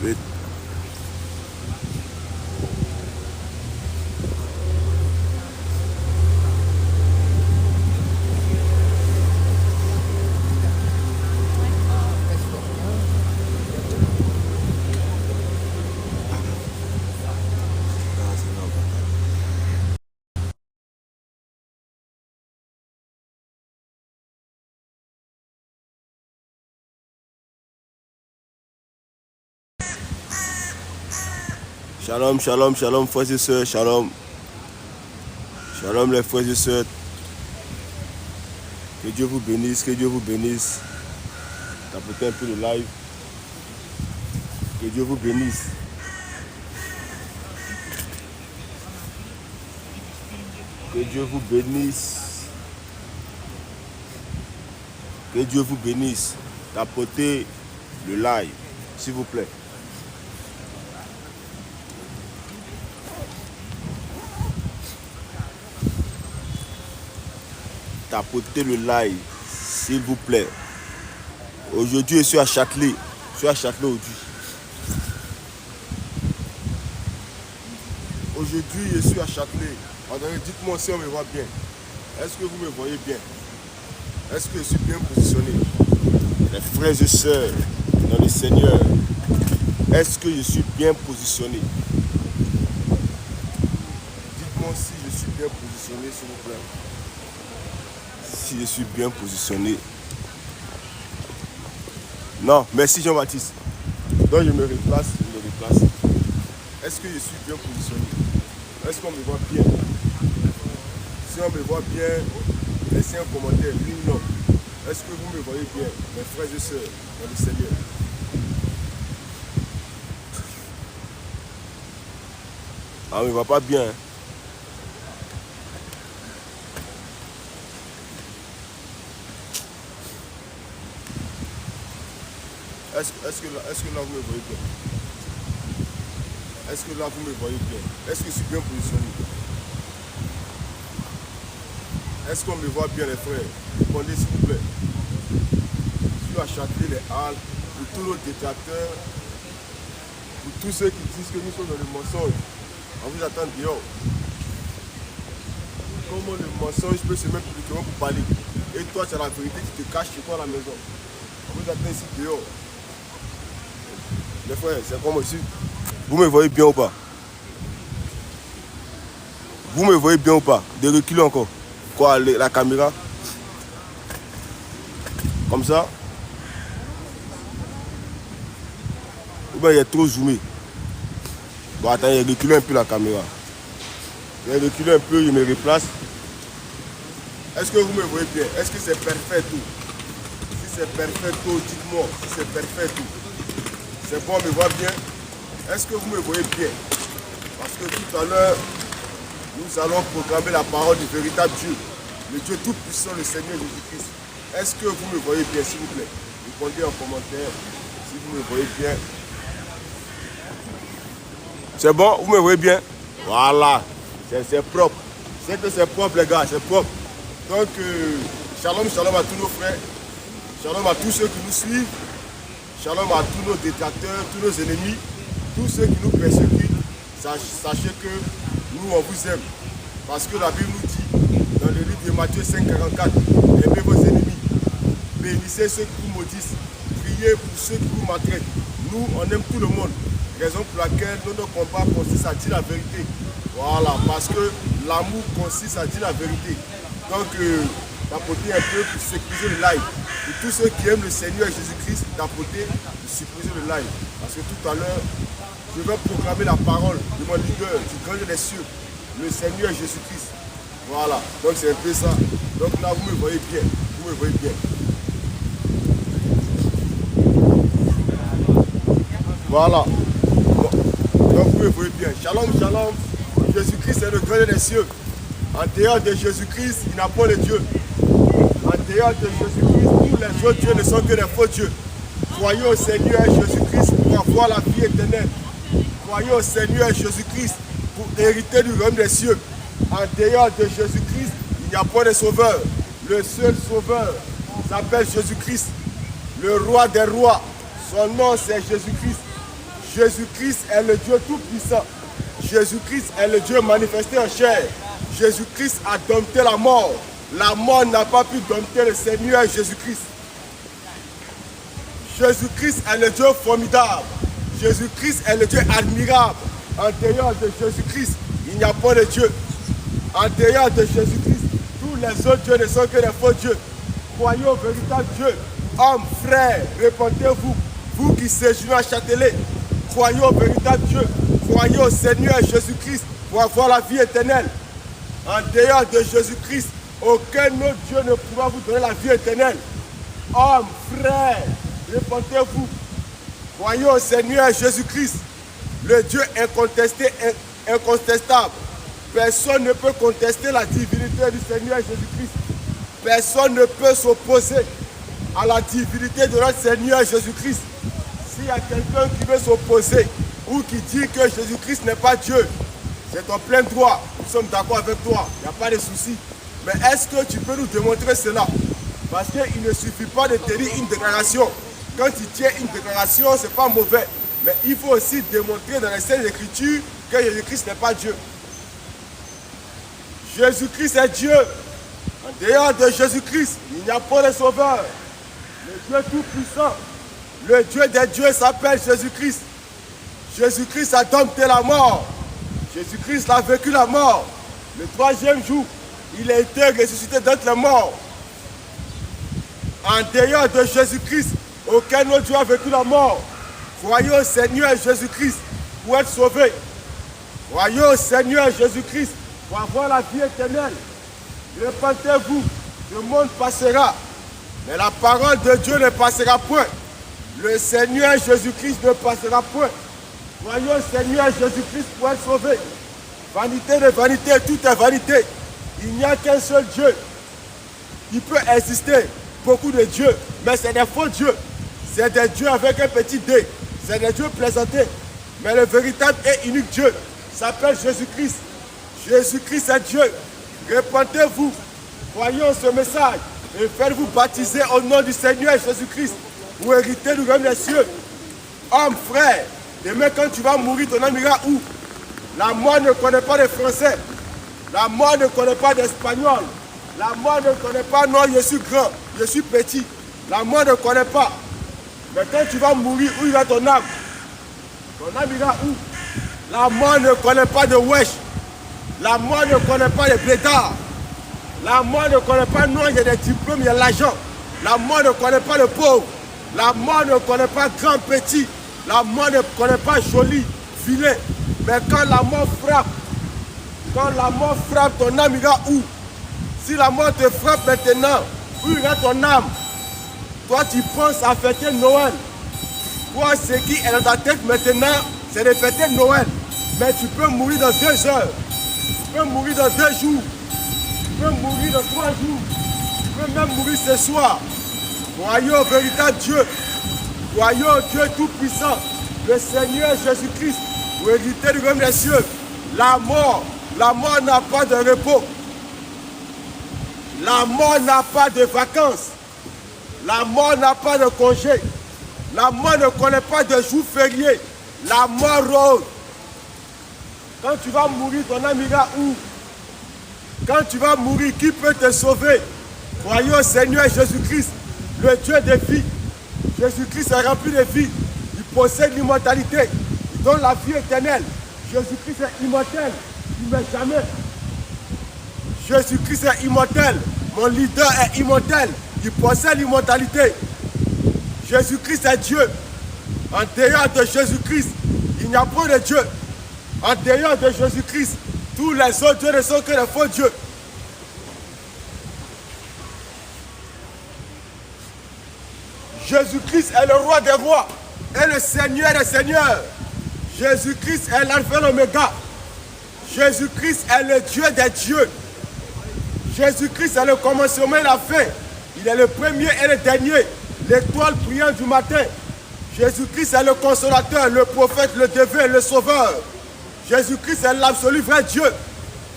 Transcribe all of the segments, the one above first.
8. Shalom, shalom, shalom, frères et sœurs, shalom. Shalom les frères et sœurs. Que Dieu vous bénisse, que Dieu vous bénisse. Tapotez un peu le live. Que Dieu vous bénisse. Que Dieu vous bénisse. Que Dieu vous bénisse. Tapotez le live, s'il vous plaît. Tapotez le live, s'il vous plaît. Aujourd'hui, je suis à Châtelet. Je suis à Châtelet aujourd'hui. Aujourd'hui, je suis à Châtelet. Attendez, dites-moi si on me voit bien. Est-ce que vous me voyez bien? Est-ce que je suis bien positionné? Les frères et sœurs dans le Seigneur, est-ce que je suis bien positionné? Dites-moi si je suis bien positionné, s'il vous plaît. Si je suis bien positionné. Non, merci Jean-Baptiste. Donc je me replace, Est-ce que je suis bien positionné? Est-ce qu'on me voit bien? Si on me voit bien, laissez un commentaire, oui ou non. Est-ce que vous me voyez bien, mes frères et sœurs dans le Seigneur? Ah, on ne me voit pas bien. Hein? Est-ce que là vous me voyez bien? Est-ce que là vous me voyez bien? Est-ce que je suis bien positionné? Est-ce qu'on me voit bien les frères? Répondez s'il vous plaît. Je suis à Châtelet les Halles, pour tous nos détracteurs, pour tous ceux qui disent que nous sommes dans le mensonge. On vous attend dehors. Comment le mensonge peut se mettre publiquement pour parler? Et toi tu as la vérité qui te cache chez toi à la maison. On vous attend ici dehors. Les frères, c'est comme ici. Vous me voyez bien ou pas? Vous me voyez bien ou pas? De reculer encore. Quoi, la caméra? Comme ça? Ou bien il est trop zoomé? Bon, attends, il recule un peu la caméra. Il recule un peu, il me replace. Est-ce que vous me voyez bien? Est-ce que c'est parfait tout? Si c'est parfait tout, dites-moi. Si c'est parfait tout. C'est bon, on me voit bien. Est-ce que vous me voyez bien? Parce que tout à l'heure, nous allons proclamer la parole du véritable Dieu, le Dieu tout-puissant, le Seigneur Jésus-Christ. Est-ce que vous me voyez bien, s'il vous plaît? Répondez en commentaire si vous me voyez bien. C'est bon? Vous me voyez bien? Voilà. C'est propre. C'est que c'est propre, les gars, c'est propre. Donc, shalom, shalom à tous nos frères. Shalom à tous ceux qui nous suivent. Shalom à tous nos détracteurs, tous nos ennemis, tous ceux qui nous persécutent. Sachez que nous, on vous aime. Parce que la Bible nous dit, dans le livre de Matthieu 5,44, aimez vos ennemis, bénissez ceux qui vous maudissent, priez pour ceux qui vous maltraitent. Nous, on aime tout le monde. Raison pour laquelle notre combat consiste à dire la vérité. Voilà, parce que l'amour consiste à dire la vérité. Donc, d'apporter un peu pour sécuriser le live. Pour tous ceux qui aiment le Seigneur Jésus-Christ, d'apporter pour sécuriser le live. Parce que tout à l'heure, je vais proclamer la parole de mon leader du grand des cieux, le Seigneur Jésus-Christ. Voilà, donc c'est un peu ça. Donc là, vous me voyez bien. Vous me voyez bien. Voilà. Bon. Donc vous me voyez bien. Shalom, shalom. Jésus-Christ est le grand des cieux. En dehors de Jésus-Christ, il n'y a pas de Dieu. En dehors de Jésus-Christ, tous les autres dieux ne sont que des faux dieux. Croyez au Seigneur Jésus-Christ pour avoir la vie éternelle. Croyez au Seigneur Jésus-Christ pour hériter du royaume des cieux. En dehors de Jésus-Christ, il n'y a pas de sauveur. Le seul sauveur s'appelle Jésus-Christ, le roi des rois. Son nom c'est Jésus-Christ. Jésus-Christ est le Dieu tout-puissant. Jésus-Christ est le Dieu manifesté en chair. Jésus-Christ a dompté la mort. La mort n'a pas pu dompter le Seigneur Jésus-Christ. Jésus-Christ est le Dieu formidable. Jésus-Christ est le Dieu admirable. En dehors de Jésus-Christ, il n'y a pas de Dieu. En dehors de Jésus-Christ, tous les autres dieux ne sont que des faux dieux. Croyez au véritable Dieu. Hommes, frères, répentez-vous. Vous qui séjournez à Châtelet, croyez au véritable Dieu. Croyez au Seigneur Jésus-Christ pour avoir la vie éternelle. En dehors de Jésus-Christ, aucun autre Dieu ne pourra vous donner la vie éternelle. Hommes, frères, répentez-vous. Croyez au Seigneur Jésus-Christ, le Dieu incontesté, incontestable. Personne ne peut contester la divinité du Seigneur Jésus-Christ. Personne ne peut s'opposer à la divinité de notre Seigneur Jésus-Christ. S'il y a quelqu'un qui veut s'opposer ou qui dit que Jésus-Christ n'est pas Dieu, c'est ton plein droit. Nous sommes d'accord avec toi, il n'y a pas de souci. Mais est-ce que tu peux nous démontrer cela? Parce qu'il ne suffit pas de tenir une déclaration. Quand tu tiens une déclaration, ce n'est pas mauvais. Mais il faut aussi démontrer dans les Saintes Écritures que Jésus-Christ n'est pas Dieu. Jésus-Christ est Dieu. En dehors de Jésus-Christ, il n'y a pas de sauveur. Le Dieu tout-puissant, le Dieu des dieux s'appelle Jésus-Christ. Jésus-Christ a dompté la mort. Jésus-Christ a vécu la mort. Le troisième jour, il a été ressuscité d'entre les morts. En dehors de Jésus-Christ, aucun autre Dieu a vécu la mort. Croyez au Seigneur Jésus-Christ pour être sauvé. Croyez au Seigneur Jésus-Christ pour avoir la vie éternelle. Répentez-vous, le monde passera, mais la parole de Dieu ne passera point. Le Seigneur Jésus-Christ ne passera point. Croyez au Seigneur Jésus-Christ pour être sauvé. Vanité de vanité, tout est vanité. Il n'y a qu'un seul Dieu. Il peut exister beaucoup de dieux, mais c'est des faux dieux. C'est des dieux avec un petit D. C'est des dieux plaisantés. Mais le véritable et unique Dieu s'appelle Jésus-Christ. Jésus-Christ est Dieu. Répentez-vous, croyez en ce message et faites-vous baptiser au nom du Seigneur Jésus-Christ pour hériter du royaume des cieux. Homme, frère, demain quand tu vas mourir, ton âme ira où? La mort ne connaît pas de français. La mort ne connaît pas d'espagnol. La mort ne connaît pas, non, je suis grand, je suis petit. La mort ne connaît pas. Mais quand tu vas mourir, où ira ton âme? Ton âme ira où? La mort ne connaît pas de wesh. La mort ne connaît pas les blédards. La mort ne connaît pas, non, il y a des diplômes, il y a l'argent. La mort ne connaît pas le pauvre. La mort ne connaît pas grand, petit. La mort ne connaît pas joli, vilain. Mais quand la mort frappe, ton âme ira où? Si la mort te frappe maintenant, où ira ton âme? Toi, tu penses à fêter Noël. Toi, ce qui est dans ta tête maintenant, c'est de fêter Noël. Mais tu peux mourir dans 2 heures. Tu peux mourir dans 2 jours. Tu peux mourir dans 3 jours. Tu peux même mourir ce soir. Croyez au véritable Dieu. Croyez au Dieu tout-puissant, le Seigneur Jésus-Christ, pour hériter du royaume des cieux. La mort n'a pas de repos. La mort n'a pas de vacances. La mort n'a pas de congé. La mort ne connaît pas de jours fériés. La mort rôde. Quand tu vas mourir, ton âme ira où? Quand tu vas mourir, qui peut te sauver? Croyez au Seigneur Jésus-Christ, le Dieu des vies. Jésus-Christ est rempli de vie. Il possède l'immortalité. Il donne la vie éternelle. Jésus-Christ est immortel. Il ne meurt jamais. Jésus-Christ est immortel. Mon leader est immortel. Il possède l'immortalité. Jésus-Christ est Dieu. En dehors de Jésus-Christ, il n'y a pas de Dieu. En dehors de Jésus-Christ, tous les autres dieux ne sont que des faux dieux. Jésus-Christ est le roi des rois et le Seigneur des seigneurs. Jésus-Christ est l'alpha et l'oméga. Jésus-Christ est le Dieu des dieux. Jésus-Christ est le commencement et la fin. Il est le premier et le dernier, l'étoile brillante du matin. Jésus-Christ est le consolateur, le prophète, le divin, le sauveur. Jésus-Christ est l'absolu vrai Dieu.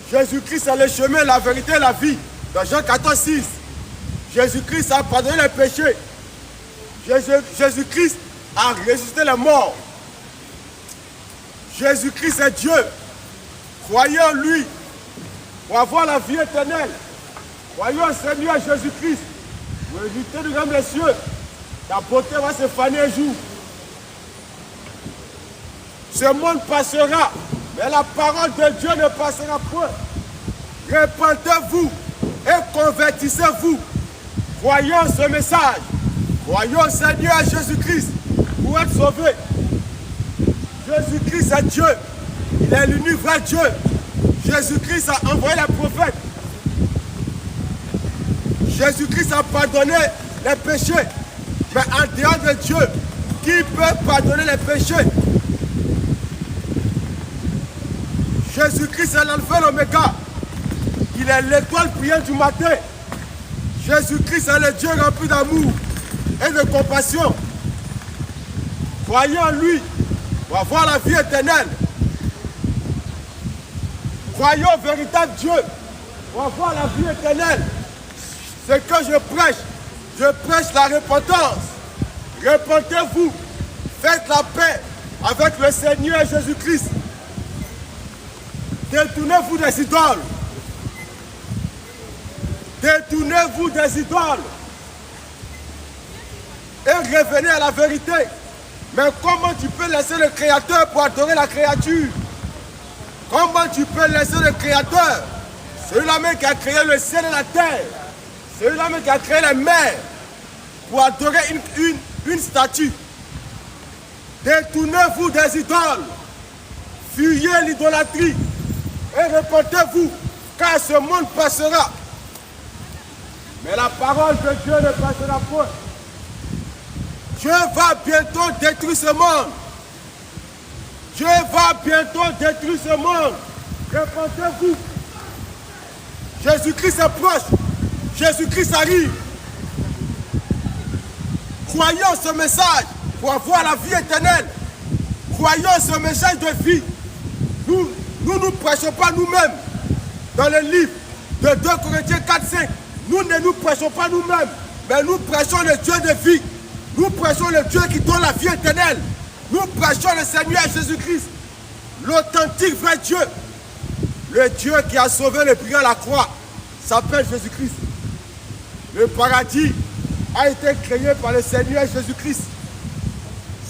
Jésus-Christ est le chemin, la vérité et la vie. Dans Jean 14, 6. Jésus-Christ a pardonné les péchés. Jésus-Christ a ressuscité les morts. Jésus-Christ est Dieu. Croyez en lui pour avoir la vie éternelle. Croyez au Seigneur Jésus-Christ pour éviter de gagner les cieux. Ta beauté va se faner un jour. Ce monde passera, mais la parole de Dieu ne passera point. Répentez-vous et convertissez-vous. Croyez en ce message. Croyez au Seigneur Jésus-Christ pour être sauvé. Jésus-Christ est Dieu. Il est l'unique vrai Dieu. Jésus-Christ a envoyé les prophètes. Jésus-Christ a pardonné les péchés. Mais en dehors de Dieu, qui peut pardonner les péchés? Jésus-Christ est l'alpha et l'oméga. Il est l'étoile brillante du matin. Jésus-Christ est le Dieu rempli d'amour et de compassion. Croyez en lui pour avoir la vie éternelle. Croyez au véritable Dieu pour avoir la vie éternelle. Ce que je prêche la repentance. Repentez-vous, faites la paix avec le Seigneur Jésus-Christ. Détournez-vous des idoles. Détournez-vous des idoles. Et revenez à la vérité. Mais comment tu peux laisser le Créateur pour adorer la créature? Comment tu peux laisser le Créateur, celui-là même qui a créé le ciel et la terre, celui-là même qui a créé les mers, pour adorer une statue? Détournez-vous des idoles. Fuyez l'idolâtrie. Et repentez-vous, car ce monde passera. Mais la parole de Dieu ne passera point. Dieu va bientôt détruire ce monde. Dieu va bientôt détruire ce monde. Repentez-vous. Jésus-Christ est proche. Jésus-Christ arrive. Croyez en ce message pour avoir la vie éternelle. Croyez en ce message de vie. Nous ne prêchons pas nous-mêmes. Dans le livre de 2 Corinthiens 4-5, nous ne nous prêchons pas nous-mêmes, mais nous prêchons le Dieu de vie. Nous prêchons le Dieu qui donne la vie éternelle. Nous prêchons le Seigneur Jésus-Christ, l'authentique vrai Dieu. Le Dieu qui a sauvé le brigand à la croix s'appelle Jésus-Christ. Le paradis a été créé par le Seigneur Jésus-Christ.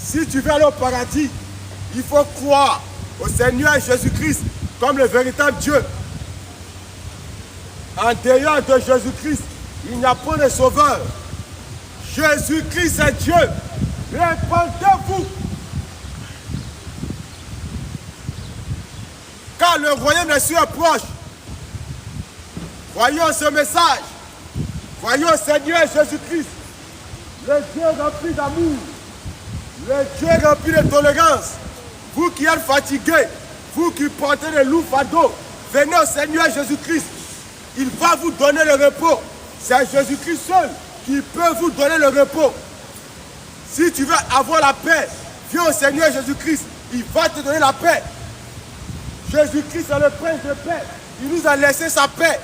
Si tu veux aller au paradis, il faut croire au Seigneur Jésus-Christ comme le véritable Dieu. En dehors de Jésus-Christ, il n'y a pas de sauveur. Jésus-Christ est Dieu. Répentez-vous. Car le royaume des cieux est proche. Croyez en ce message. Croyez au Seigneur Jésus-Christ. Le Dieu rempli d'amour. Le Dieu rempli de tolérance. Vous qui êtes fatigués, vous qui portez des lourds fardeaux, venez au Seigneur Jésus-Christ. Il va vous donner le repos. C'est Jésus-Christ seul qui peut vous donner le repos. Si tu veux avoir la paix, viens au Seigneur Jésus-Christ. Il va te donner la paix. Jésus-Christ est le prince de paix. Il nous a laissé sa paix.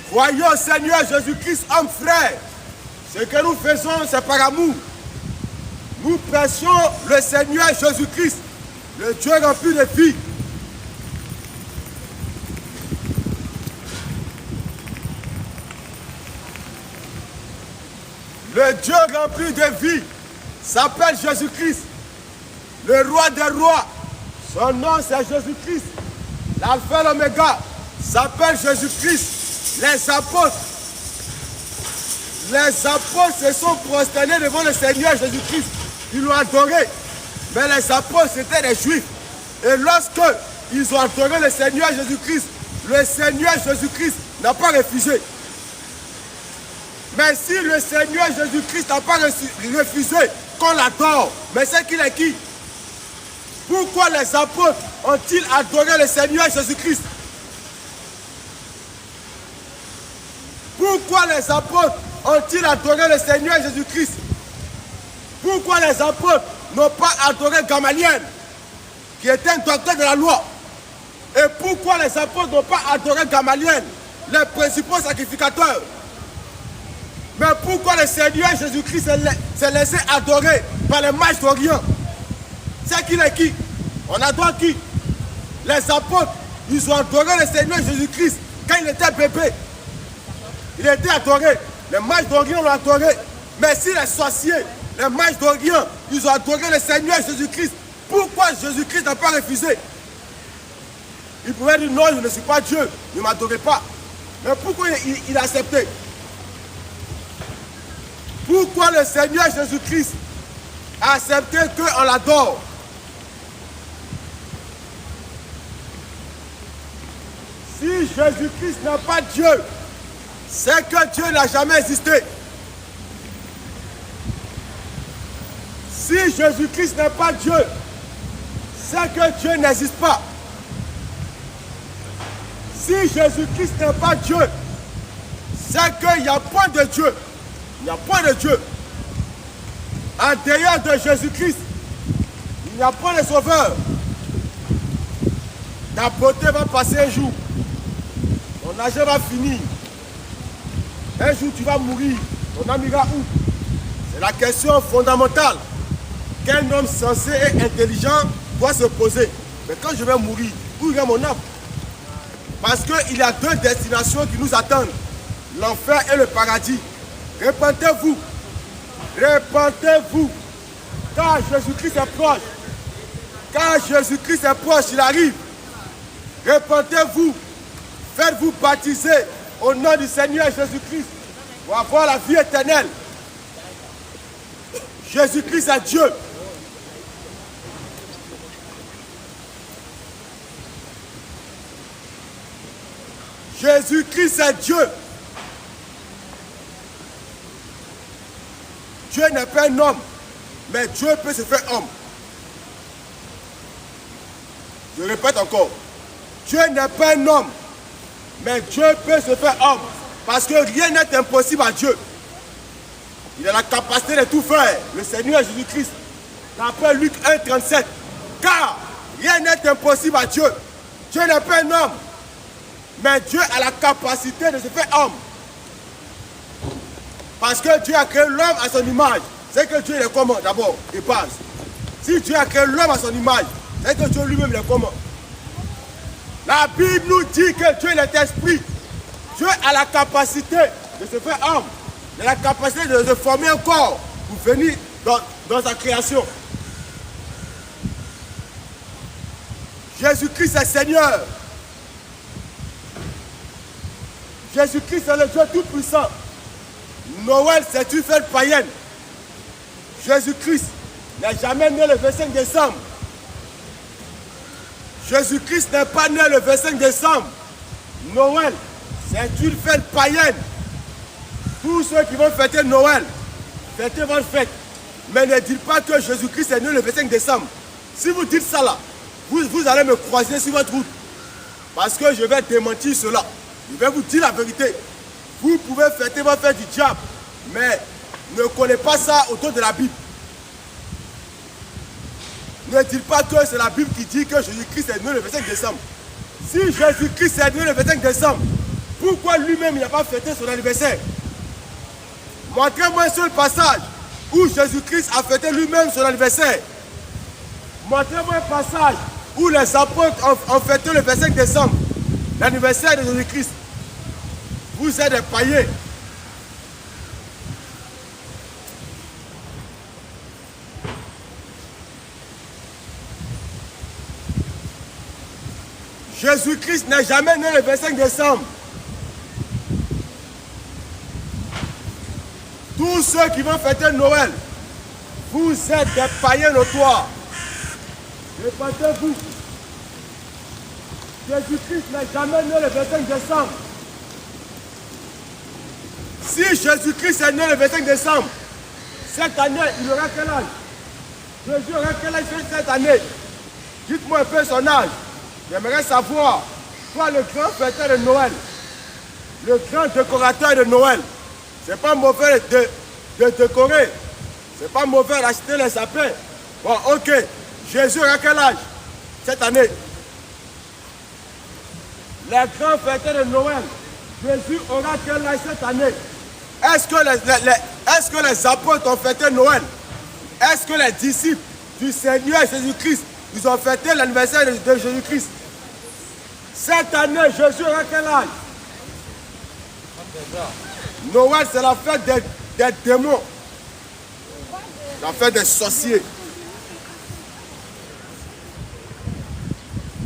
Croyez au Seigneur Jésus-Christ, homme frère. Ce que nous faisons, c'est par amour. Nous prêchons le Seigneur Jésus-Christ, le Dieu rempli de vie. Le Dieu rempli de vie s'appelle Jésus-Christ, le roi des rois. Son nom c'est Jésus-Christ. L'alpha et l'oméga s'appelle Jésus-Christ. Les apôtres se sont prosternés devant le Seigneur Jésus-Christ. Ils l'ont adoré. Mais les apôtres c'était des juifs. Et lorsque ils ont adoré le Seigneur Jésus-Christ, le Seigneur Jésus-Christ n'a pas refusé. Mais si le Seigneur Jésus-Christ n'a pas refusé qu'on l'adore, mais c'est qu'il est qui? Pourquoi les apôtres ont-ils adoré le Seigneur Jésus-Christ? Pourquoi les apôtres ont-ils adoré le Seigneur Jésus-Christ? Pourquoi les apôtres n'ont pas adoré Gamaliel, qui était un docteur de la loi? Et pourquoi les apôtres n'ont pas adoré Gamaliel, les principaux sacrificateurs? Mais pourquoi le Seigneur Jésus-Christ s'est laissé adorer par les mages d'Orient? C'est qu'il est qui? On adore qui? Les apôtres, ils ont adoré le Seigneur Jésus-Christ quand il était bébé. Il était adoré. Les mages d'Orient l'ont adoré. Mais si les sorciers, les mages d'Orient, ils ont adoré le Seigneur Jésus-Christ, pourquoi Jésus-Christ n'a pas refusé? Il pouvait dire non, je ne suis pas Dieu, ne m'adorez pas. Mais pourquoi il a accepté? Pourquoi le Seigneur Jésus-Christ a accepté qu'on l'adore? Si Jésus-Christ n'est pas Dieu, c'est que Dieu n'a jamais existé. Si Jésus-Christ n'est pas Dieu, c'est que Dieu n'existe pas. Si Jésus-Christ n'est pas Dieu, c'est qu'il n'y a point de Dieu. Il n'y a point de Dieu. En dehors de Jésus-Christ, il n'y a point de sauveur. Ta beauté va passer un jour. Ton argent va finir. Un jour, tu vas mourir. Ton âme ira où? C'est la question fondamentale qu'un homme sensé et intelligent doit se poser. Mais quand je vais mourir, où ira mon âme? Parce qu'il y a deux destinations qui nous attendent. L'enfer et le paradis. Répentez-vous. Répentez-vous. Car Jésus-Christ est proche. Car Jésus-Christ est proche, il arrive. Répentez-vous. Faites-vous baptiser au nom du Seigneur Jésus-Christ pour avoir la vie éternelle. Jésus-Christ est Dieu. Jésus-Christ est Dieu. Dieu n'est pas un homme, mais Dieu peut se faire homme. Je répète encore. Dieu n'est pas un homme, mais Dieu peut se faire homme. Parce que rien n'est impossible à Dieu. Il a la capacité de tout faire. Le Seigneur Jésus-Christ. D'après Luc 1,37. Car rien n'est impossible à Dieu. Dieu n'est pas un homme, mais Dieu a la capacité de se faire homme. Parce que Dieu a créé l'homme à son image. C'est que Dieu est comment d'abord? Il passe. Si Dieu a créé l'homme à son image, c'est que Dieu lui-même est comment? La Bible nous dit que Dieu est esprit. Dieu a la capacité de se faire homme. Il a la capacité de se former un corps pour venir dans sa création. Jésus-Christ est Seigneur. Jésus-Christ est le Dieu tout-puissant. Noël, c'est une fête païenne. Jésus-Christ n'est jamais né le 25 décembre. Jésus-Christ n'est pas né le 25 décembre. Noël, c'est une fête païenne. Tous ceux qui vont fêter Noël, fêtez votre fête. Mais ne dites pas que Jésus-Christ est né le 25 décembre. Si vous dites ça là, vous allez me croiser sur votre route. Parce que je vais démentir cela. Je vais vous dire la vérité. Vous pouvez fêter votre fête du diable, mais ne connaissez pas ça autour de la Bible. Ne dites pas que c'est la Bible qui dit que Jésus-Christ est né le 25 décembre. Si Jésus-Christ est né le 25 décembre, pourquoi lui-même il n'a pas fêté son anniversaire? Montrez-moi un seul passage où Jésus-Christ a fêté lui-même son anniversaire. Montrez-moi un passage où les apôtres ont fêté le 25 décembre, l'anniversaire de Jésus-Christ. Vous êtes des païens. Jésus-Christ n'est jamais né le 25 décembre. Tous ceux qui vont fêter Noël, vous êtes des païens notoires. Répétez-vous. Jésus-Christ n'est jamais né le 25 décembre. Si Jésus-Christ est né le 25 décembre, cette année, il aura quel âge? Jésus aura quel âge cette année? Dites-moi un peu son âge. J'aimerais savoir, toi le grand fêteur de Noël, le grand décorateur de Noël, c'est pas mauvais de décorer, c'est pas mauvais d'acheter les sapins. Bon, ok, Jésus aura quel âge cette année? Les grands fêteurs de Noël, Jésus aura quel âge cette année? Est-ce que les apôtres ont fêté Noël? Est-ce que les disciples du Seigneur Jésus-Christ Ils ont fêté l'anniversaire de Jésus-Christ. Cette année, Jésus aura quel âge? Noël, c'est la fête des démons. La fête des sorciers.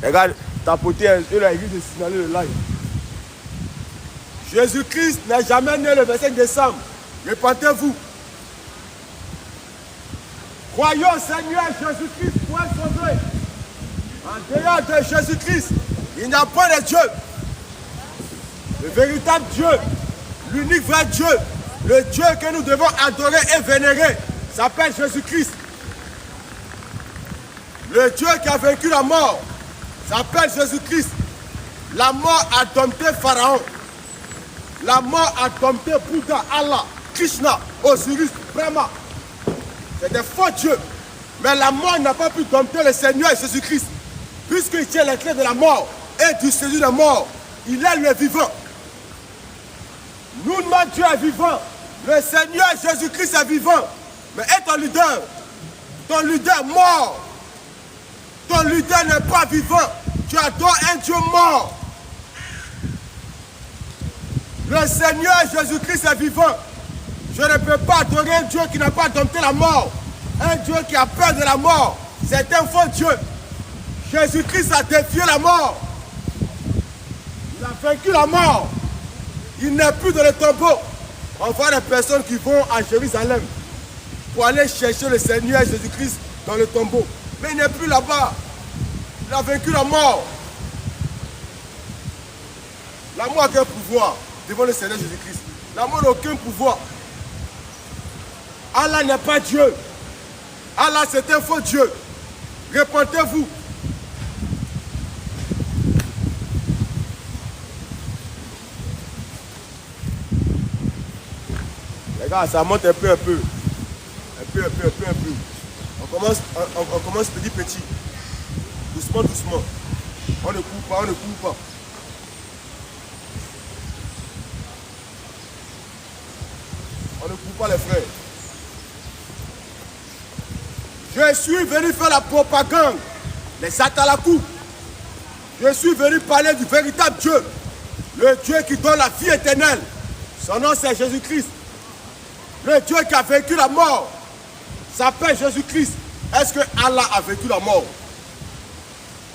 Regarde, tapoter un peu, il a envie de signaler le live. Jésus-Christ n'est jamais né le 25 décembre. Répentez-vous. Croyons au Seigneur Jésus-Christ pour être sauvé. En dehors de Jésus-Christ, il n'y a pas de Dieu. Le véritable Dieu, l'unique vrai Dieu, le Dieu que nous devons adorer et vénérer, s'appelle Jésus-Christ. Le Dieu qui a vaincu la mort s'appelle Jésus-Christ. La mort a dompté Pharaon. La mort a dompté Bouddha, Allah, Krishna, Osiris, Brahma. C'est des faux dieux. Mais la mort n'a pas pu dompter le Seigneur Jésus-Christ. Puisqu'il tient les clés de la mort et du séjour de la mort. Il est le vivant. Nous, notre Dieu est vivant. Le Seigneur Jésus-Christ est vivant. Mais est ton leader. Ton leader mort. Ton leader n'est pas vivant. Tu adores un Dieu mort. Le Seigneur Jésus-Christ est vivant. Je ne peux pas adorer un Dieu qui n'a pas dompté la mort. Un Dieu qui a peur de la mort. C'est un faux Dieu. Jésus-Christ a défié la mort. Il a vaincu la mort. Il n'est plus dans le tombeau. On voit des personnes qui vont à Jérusalem pour aller chercher le Seigneur Jésus-Christ dans le tombeau. Mais il n'est plus là-bas. Il a vaincu la mort. La mort a quel pouvoir devant le Seigneur Jésus-Christ? La mort n'a aucun pouvoir. Allah n'est pas Dieu. Allah, c'est un faux Dieu. Répentez-vous. Les gars, ça monte un peu. Un peu. On commence petit. Doucement. On ne court pas. On ne court pas les frères. Je suis venu faire la propagande, les satalakou. Je suis venu parler du véritable Dieu. Le Dieu qui donne la vie éternelle. Son nom c'est Jésus-Christ. Le Dieu qui a vaincu la mort s'appelle Jésus-Christ. Est-ce que Allah a vaincu la mort?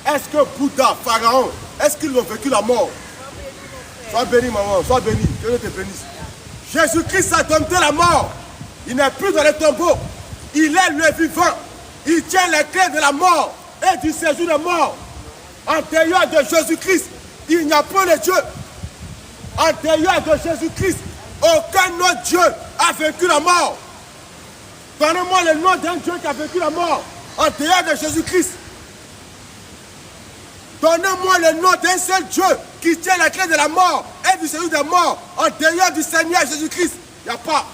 Est-ce que Bouddha, Pharaon, est-ce qu'ils ont vaincu la mort? Sois béni maman, sois béni. Que Dieu te bénisse. Jésus-Christ a dompté la mort. Il n'est plus dans les tombeaux. Il est le vivant. Il tient les clés de la mort et du séjour de mort. Antérieur de Jésus-Christ, il n'y a pas de Dieu. Antérieur de Jésus-Christ, aucun autre Dieu a vaincu la mort. Donnez-moi le nom d'un Dieu qui a vaincu la mort. Antérieur de Jésus-Christ. Donnez-moi le nom d'un seul Dieu qui tient la clé de la mort et du séjour de mort. Antérieur du Seigneur Jésus-Christ. Il n'y a pas.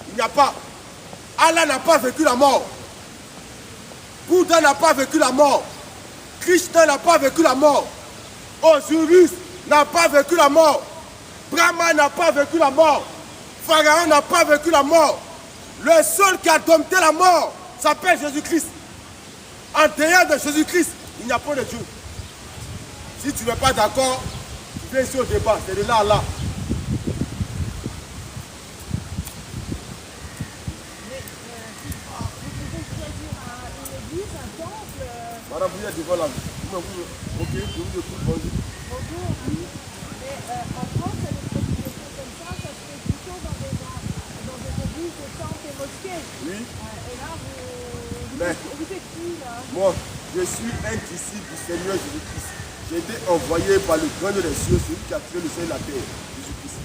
Il n'y a pas. Allah n'a pas vaincu la mort. Bouddha n'a pas vaincu la mort. Krishna n'a pas vaincu la mort. Osiris n'a pas vaincu la mort. Brahma n'a pas vaincu la mort. Pharaon n'a pas vaincu la mort. Le seul qui a dompté la mort s'appelle Jésus-Christ. En dehors de Jésus-Christ, il n'y a pas de Dieu. Si tu n'es pas d'accord, tu viens ici au débat. C'est de là à là. Madame, vous êtes devant la... Ok, je vous écoute, bonjour. Bonjour. Oui. Mais en France, il y a des prostitutions comme ça se fait plutôt dans des églises, des temples et mosquées. Oui. Et là, vous êtes qui, là? Moi, je suis un disciple du Seigneur Jésus-Christ. J'ai été envoyé par le grand Dieu des cieux, celui qui a créé le ciel et la terre, Jésus-Christ.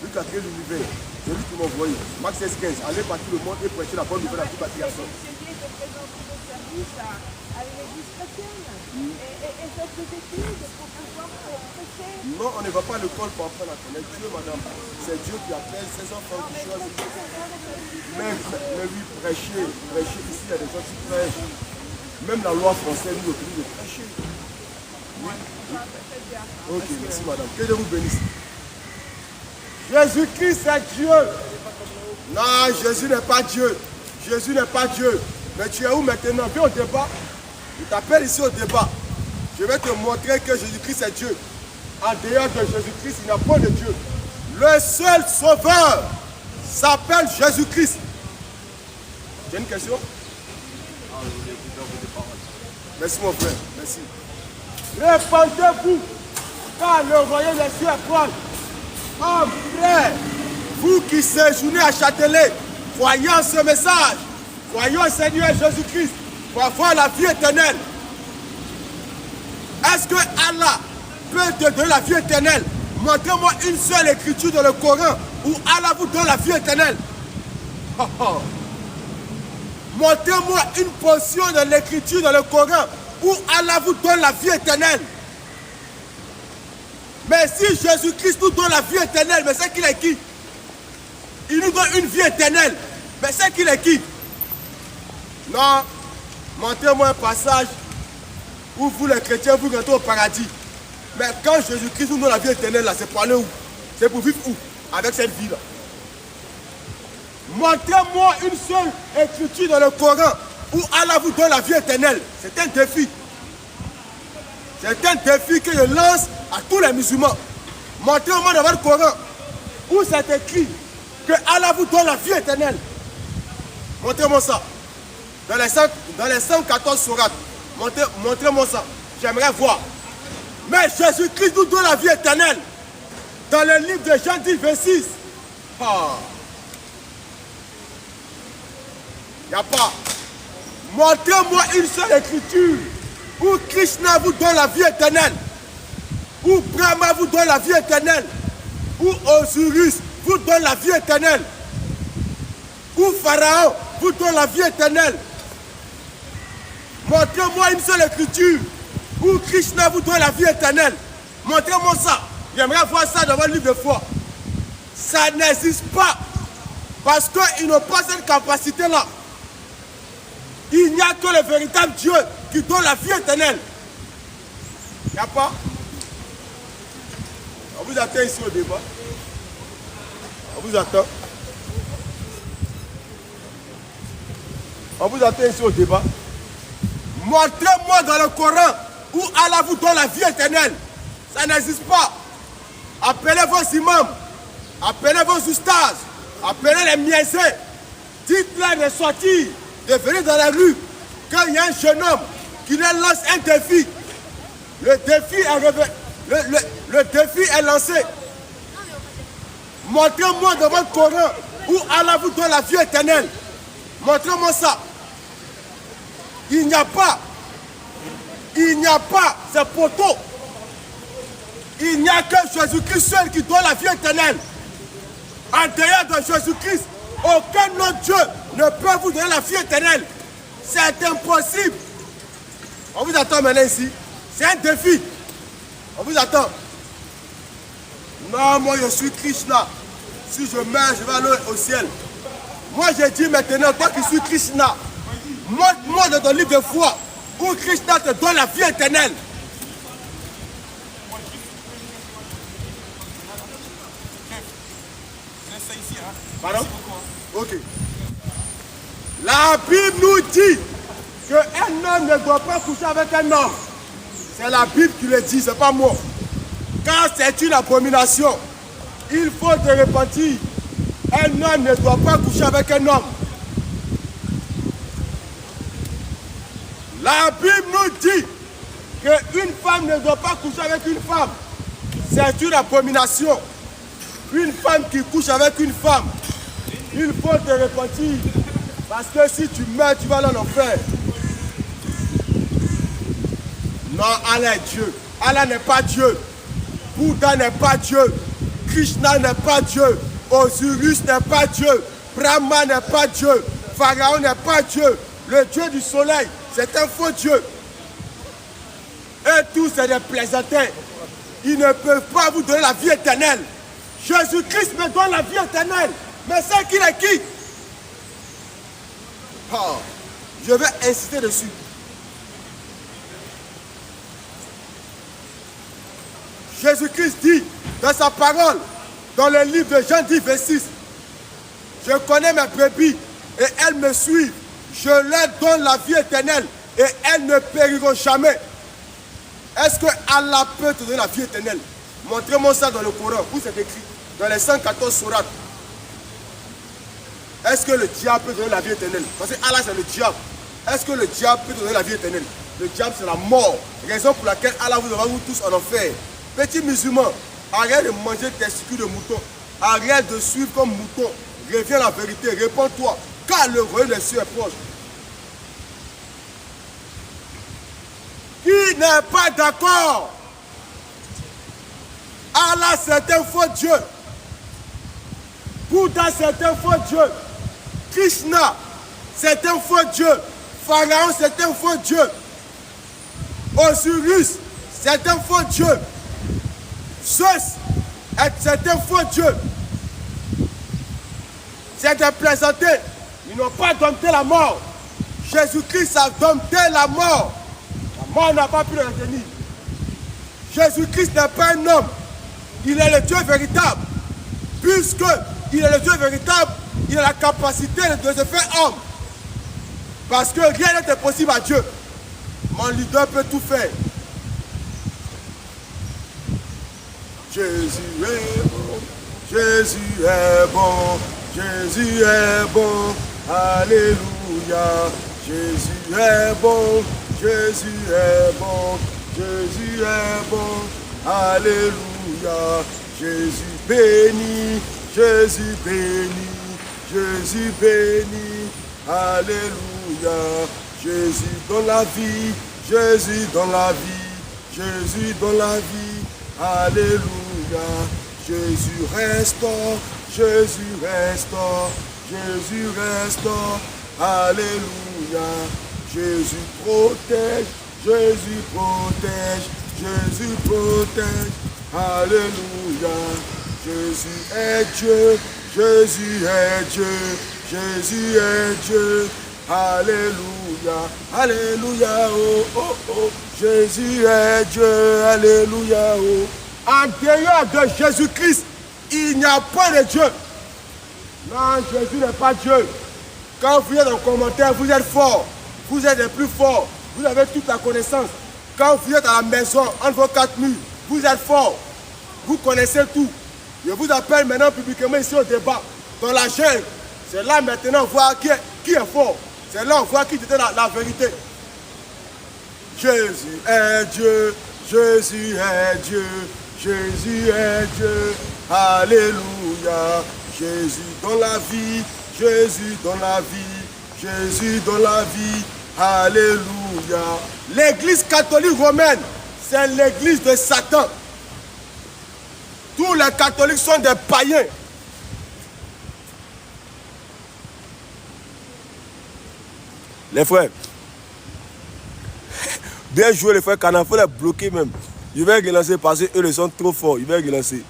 Celui qui a créé l'univers. C'est lui qui m'a envoyé. Marc 16, 15. Allez partir le monde et prêcher la bonne nouvelle à toute la création. Essayez de présenter vos services à une église chrétienne. Et faites des études pour pouvoir prêcher. Non, on ne va pas à l'école pour apprendre à connaître Dieu, madame. C'est Dieu qui appelle ses enfants qui choisissent. Mais oui, prêcher. Ici, il y a des gens qui prêchent. Même la loi française nous autorise de prêcher. Oui. Ok, merci madame. Que Dieu vous bénisse. Jésus-Christ est Dieu. Non, Jésus n'est pas Dieu. Jésus n'est pas Dieu. Mais tu es où maintenant? Viens au débat. Je t'appelle ici au débat. Je vais te montrer que Jésus-Christ est Dieu. En dehors de Jésus-Christ, il n'y a pas de Dieu. Le seul sauveur s'appelle Jésus-Christ. J'ai une question? Merci mon frère, merci. Répandez-vous, car le royaume des cieux est proche. Oh frère, vous qui séjournez à Châtelet, croyez en ce message. Croyez au Seigneur Jésus-Christ pour avoir la vie éternelle. Est-ce que Allah peut te donner la vie éternelle? Montrez-moi une seule écriture dans le Coran où Allah vous donne la vie éternelle. Montrez-moi une portion de l'écriture dans le Coran où Allah vous donne la vie éternelle. Mais si Jésus-Christ nous donne la vie éternelle, mais c'est qu'il est qui? Il nous donne une vie éternelle, mais c'est qu'il est qui? Non, montrez-moi un passage où vous les chrétiens, vous rentrez au paradis. Mais quand Jésus-Christ nous donne la vie éternelle, là, c'est pour aller où? C'est pour vivre où? Avec cette vie-là. Montrez-moi une seule écriture dans le Coran où Allah vous donne la vie éternelle. C'est un défi. C'est un défi que je lance à tous les musulmans. Montrez-moi dans votre Coran où c'est écrit que Allah vous donne la vie éternelle. Montrez-moi ça. Dans les 114 sourates. Montrez-moi ça. J'aimerais voir. Mais Jésus-Christ nous donne la vie éternelle. Dans le livre de Jean 10, verset 6. Il n'y a pas. Montrez-moi une seule écriture où Krishna vous donne la vie éternelle, où Brahma vous donne la vie éternelle, où Osiris vous donne la vie éternelle, où Pharaon vous donne la vie éternelle. Montrez-moi une seule écriture où Krishna vous donne la vie éternelle. Montrez-moi ça. J'aimerais voir ça dans votre livre de foi. Ça n'existe pas. Parce qu'ils n'ont pas cette capacité-là. Il n'y a que le véritable Dieu qui donne la vie éternelle. Il n'y a pas. On vous attend ici au débat. On vous attend. On vous attend ici au débat. Montrez-moi dans le Coran où Allah vous donne la vie éternelle. Ça n'existe pas. Appelez vos imams. Appelez vos ustaz. Appelez les miaisés. Dites-leur de sortir, de venir dans la rue. Quand il y a un jeune homme qui leur lance un défi, le défi est lancé. Montrez-moi dans votre Coran où Allah vous donne la vie éternelle. Montrez-moi ça. Il n'y a pas. Il n'y a pas. C'est poteau. Il n'y a que Jésus-Christ seul qui donne la vie éternelle. En dehors de Jésus-Christ, aucun autre Dieu ne peut vous donner la vie éternelle. C'est impossible. On vous attend maintenant ici. C'est un défi. On vous attend. Non, moi je suis Krishna. Si je meurs, je vais aller au ciel. Moi je dis maintenant, toi qui suis Krishna, montre-moi dans ton livre de foi où Krishna te donne la vie éternelle. Pardon? Ok. La Bible nous dit qu'un homme ne doit pas coucher avec un homme. C'est la Bible qui le dit, c'est pas moi. Car c'est une abomination. Il faut te repentir. Un homme ne doit pas coucher avec un homme. La Bible nous dit qu'une femme ne doit pas coucher avec une femme. C'est une abomination. Une femme qui couche avec une femme, il faut te repentir. Parce que si tu meurs, tu vas aller en enfer. Non, Allah est Dieu. Allah n'est pas Dieu. Bouddha n'est pas Dieu. Krishna n'est pas Dieu. Osiris n'est pas Dieu. Brahma n'est pas Dieu. Pharaon n'est pas Dieu. Le Dieu du soleil, c'est un faux Dieu. Et tous, c'est des plaisantins. Ils ne peuvent pas vous donner la vie éternelle. Jésus-Christ me donne la vie éternelle. Mais c'est qu'il est qui? Je vais insister dessus. Jésus-Christ dit dans sa parole, dans le livre de Jean 10, verset 6, je connais mes brebis et elles me suivent. Je leur donne la vie éternelle et elles ne périront jamais. Est-ce que Allah peut te donner la vie éternelle? Montrez-moi ça dans le Coran, où c'est écrit, dans les 114 sourates. Est-ce que le diable peut te donner la vie éternelle? Parce que Allah c'est le diable. Est-ce que le diable peut te donner la vie éternelle? Le diable c'est la mort. Raison pour laquelle Allah vous envoie tous en enfer. Petit musulman, arrête de manger testicules de mouton. Arrête de suivre comme mouton. Reviens à la vérité, réponds-toi. Car le royaume des cieux est proche. Qui n'est pas d'accord? Allah c'est un faux Dieu. Bouddha c'est un faux Dieu. Krishna c'est un faux Dieu. Pharaon c'est un faux Dieu. Osiris c'est un faux Dieu. Zeus c'est un faux Dieu. C'est des plaisantés. Ils n'ont pas dompté la mort. Jésus-Christ a dompté la mort. La mort n'a pas pu le retenir. Jésus-Christ n'est pas un homme. Il est le Dieu véritable. Puisqu'il est le Dieu véritable, il a la capacité de se faire homme. Parce que rien n'est possible à Dieu. Mon leader peut tout faire. Jésus est bon. Jésus est bon. Jésus est bon. Alléluia. Jésus est bon. Jésus est bon. Jésus est bon. Alléluia. Jésus béni. Jésus béni. Jésus béni. Alléluia. Jésus dans la vie. Jésus dans la vie. Jésus dans la vie. Alléluia. Jésus restaure. Jésus restaure. Jésus restaure. Alléluia. Jésus protège. Jésus protège. Jésus protège. Alléluia. Jésus est Dieu. Jésus est Dieu. Jésus est Dieu. Alléluia. Alléluia. Oh, oh, oh. Jésus est Dieu. Alléluia. Oh. En dehors de Jésus-Christ, il n'y a pas de Dieu. Non, Jésus n'est pas Dieu. Quand vous êtes en commentaire, vous êtes fort. Vous êtes les plus forts. Vous avez toute la connaissance. Quand vous êtes à la maison, entre vos quatre murs, vous êtes fort. Vous connaissez tout. Je vous appelle maintenant publiquement ici au débat. Dans la chaîne, c'est là maintenant voir qui est fort. C'est là on voit qui était la vérité. Jésus est Dieu. Jésus est Dieu. Jésus est Dieu. Alléluia. Jésus dans la vie. Jésus dans la vie. Jésus dans la vie. Alléluia. L'église catholique romaine, c'est l'église de Satan. Tous les catholiques sont des païens. Les frères, bien joué les frères Cana, il faut les bloquer même. Je vais relancer parce qu'eux ils sont trop forts, je vais relancer.